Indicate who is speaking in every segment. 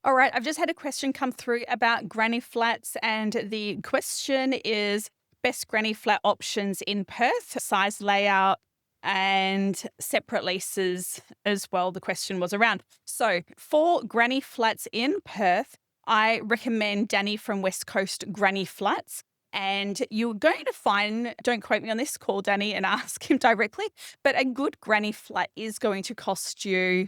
Speaker 1: All right, I've just had a question come through about granny flats, and the question is best granny flat options in Perth, size layout, and separate leases as well. The question was around. So, for granny flats in Perth, I recommend Danny from West Coast Granny Flats. And you're going to find, don't quote me on this, call Danny and ask him directly, but a good granny flat is going to cost you,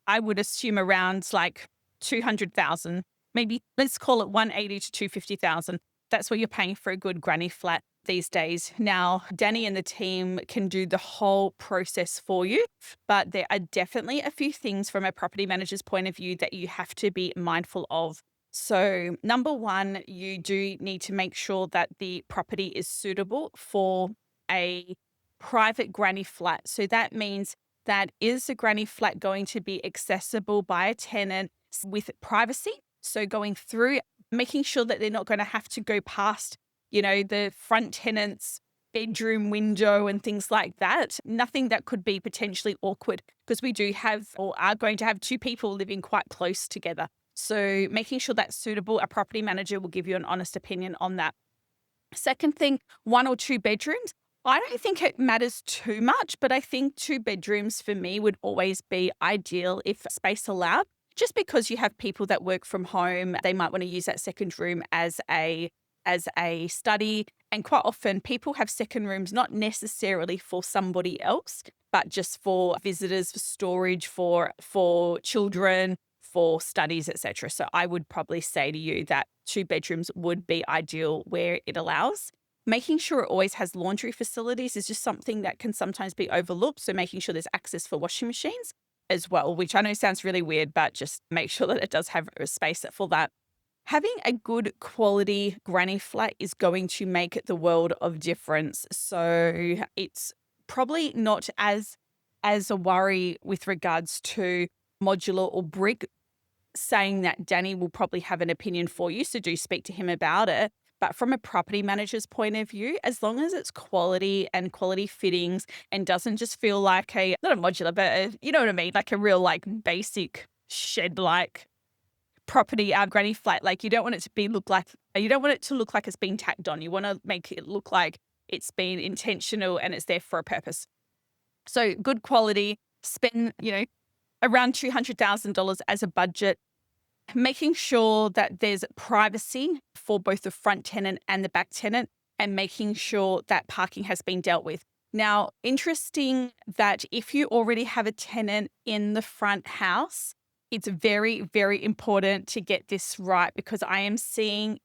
Speaker 1: I would assume, around like 200,000, maybe let's call it 180 to 250,000. That's what you're paying for a good granny flat these days. Now, Danny and the team can do the whole process for you, but there are definitely a few things from a property manager's point of view that you have to be mindful of. So, number one, you do need to make sure that the property is suitable for a private granny flat. So that means that is the granny flat going to be accessible by a tenant with privacy? So going through, making sure that they're not going to have to go past, the front tenant's bedroom window and things like that. Nothing that could be potentially awkward because we do have or are going to have two people living quite close together. So making sure that's suitable, a property manager will give you an honest opinion on that. Second thing, one or two bedrooms. I don't think it matters too much, but I think two bedrooms for me would always be ideal if space allowed. Just because you have people that work from home, they might want to use that second room as a study. And quite often people have second rooms not necessarily for somebody else, but just for visitors, for storage, for children, for studies, etc. So I would probably say to you that two bedrooms would be ideal where it allows. Making sure it always has laundry facilities is just something that can sometimes be overlooked. So making sure there's access for washing machines as well, which I know sounds really weird, but just make sure that it does have a space for that. Having a good quality granny flat is going to make the world of difference. So it's probably not as a worry with regards to modular or brick, saying that Danny will probably have an opinion for you, so do speak to him about it. But from a property manager's point of view, as long as it's quality and quality fittings and doesn't just feel like not a modular, but you know what I mean, like a real like basic shed-like property, granny flat, like you don't want it to look like it's been tacked on. You want to make it look like it's been intentional and it's there for a purpose. So good quality, spend, around $200,000 as a budget, making sure that there's privacy for both the front tenant and the back tenant, and making sure that parking has been dealt with. Now, interesting that if you already have a tenant in the front house, it's very, very important to get this right, because I am seeing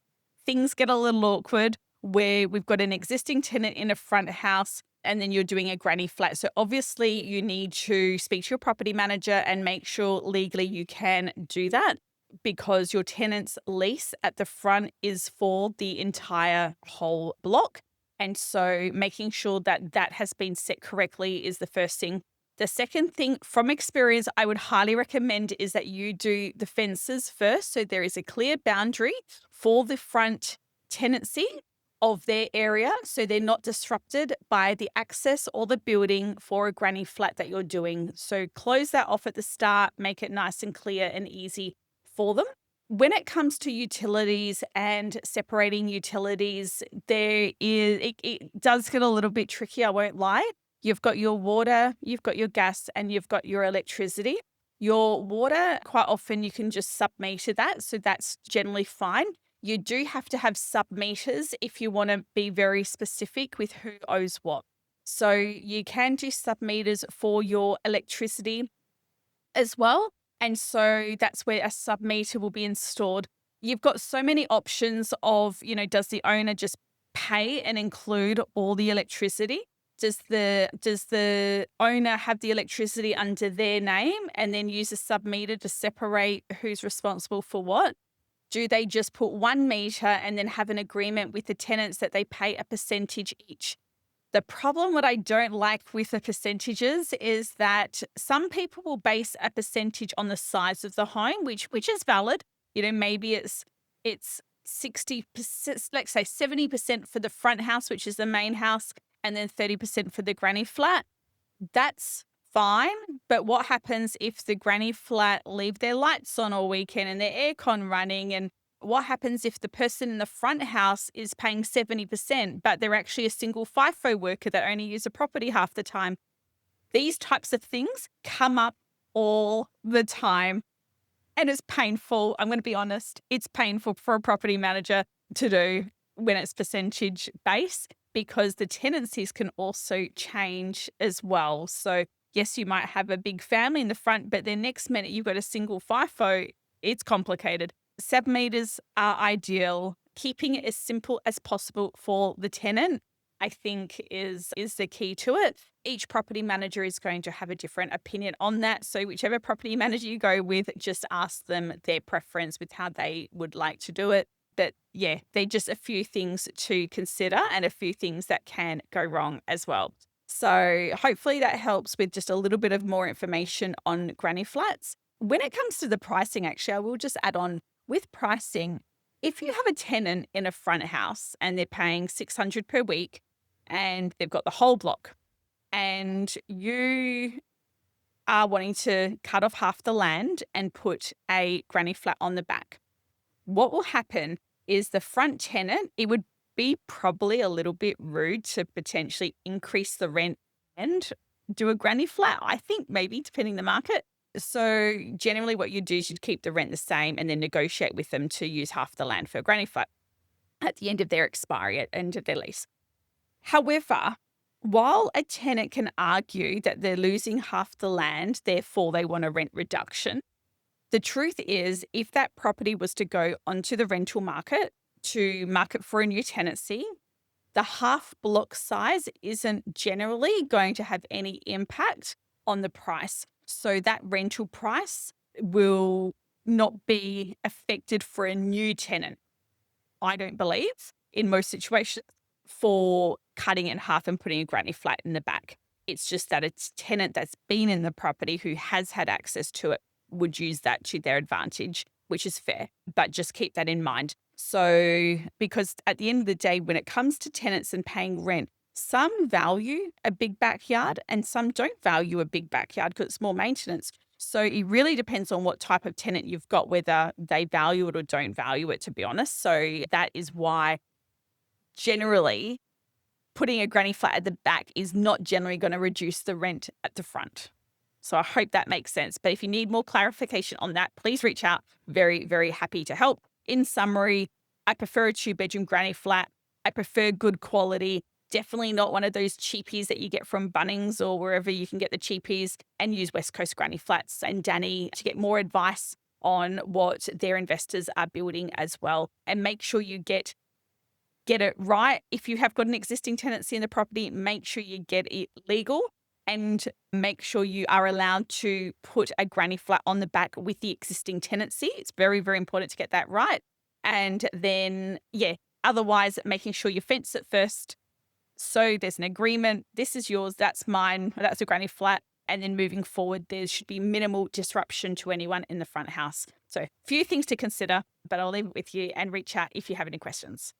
Speaker 1: things get a little awkward where we've got an existing tenant in a front house and then you're doing a granny flat. So obviously you need to speak to your property manager and make sure legally you can do that, because your tenant's lease at the front is for the entire whole block. And so making sure that that has been set correctly is the first thing. The second thing, from experience, I would highly recommend is that you do the fences first. So there is a clear boundary for the front tenancy of their area, so they're not disrupted by the access or the building for a granny flat that you're doing. So close that off at the start, make it nice and clear and easy for them. When it comes to utilities and separating utilities, it does get a little bit tricky, I won't lie. You've got your water, you've got your gas, and you've got your electricity. Your water, quite often you can just submeter that, so that's generally fine. You do have to have submeters if you want to be very specific with who owes what. So you can do submeters for your electricity as well. And so that's where a submeter will be installed. You've got so many options of, does the owner just pay and include all the electricity? Does the owner have the electricity under their name and then use a submeter to separate who's responsible for what? Do they just put 1 meter and then have an agreement with the tenants that they pay a percentage each? The problem, what I don't like with the percentages, is that some people will base a percentage on the size of the home, which is valid. Maybe it's 60%, let's say 70% for the front house, which is the main house, and then 30% for the granny flat. That's fine. But what happens if the granny flat leave their lights on all weekend and their aircon running? And what happens if the person in the front house is paying 70%, but they're actually a single FIFO worker that only use a property half the time? These types of things come up all the time. And it's painful. I'm going to be honest. It's painful for a property manager to do when it's percentage based, because the tenancies can also change as well. So yes, you might have a big family in the front, but then next minute you've got a single FIFO. It's complicated. Submeters are ideal. Keeping it as simple as possible for the tenant, I think, is the key to it. Each property manager is going to have a different opinion on that. So whichever property manager you go with, just ask them their preference with how they would like to do it. But yeah, they're just a few things to consider and a few things that can go wrong as well. So hopefully that helps with just a little bit of more information on granny flats. When it comes to the pricing, actually, I will just add on with pricing. If you have a tenant in a front house and they're paying $600 per week and they've got the whole block, and you are wanting to cut off half the land and put a granny flat on the back, what will happen is the front tenant, it would be probably a little bit rude to potentially increase the rent and do a granny flat, I think, maybe depending the market. So generally what you do is you'd keep the rent the same and then negotiate with them to use half the land for a granny flat at the end of their expiry, at the end of their lease. However, while a tenant can argue that they're losing half the land, therefore they want a rent reduction, the truth is, if that property was to go onto the rental market to market for a new tenancy, the half block size isn't generally going to have any impact on the price. So that rental price will not be affected for a new tenant, I don't believe, in most situations, for cutting it in half and putting a granny flat in the back. It's just that it's a tenant that's been in the property who has had access to it would use that to their advantage, which is fair, but just keep that in mind. So, because at the end of the day, when it comes to tenants and paying rent, some value a big backyard and some don't value a big backyard because it's more maintenance. So it really depends on what type of tenant you've got, whether they value it or don't value it, to be honest. So that is why generally putting a granny flat at the back is not generally going to reduce the rent at the front. So I hope that makes sense. But if you need more clarification on that, please reach out. Very, very happy to help. In summary, I prefer a 2-bedroom granny flat. I prefer good quality. Definitely not one of those cheapies that you get from Bunnings or wherever you can get the cheapies, and use West Coast granny flats and Danny to get more advice on what their investors are building as well. And make sure you get it right. If you have got an existing tenancy in the property, make sure you get it legal and make sure you are allowed to put a granny flat on the back with the existing tenancy. It's very, very important to get that right. And then, otherwise making sure you fence it first. So there's an agreement. This is yours. That's mine. That's a granny flat. And then moving forward, there should be minimal disruption to anyone in the front house. So a few things to consider, but I'll leave it with you and reach out if you have any questions.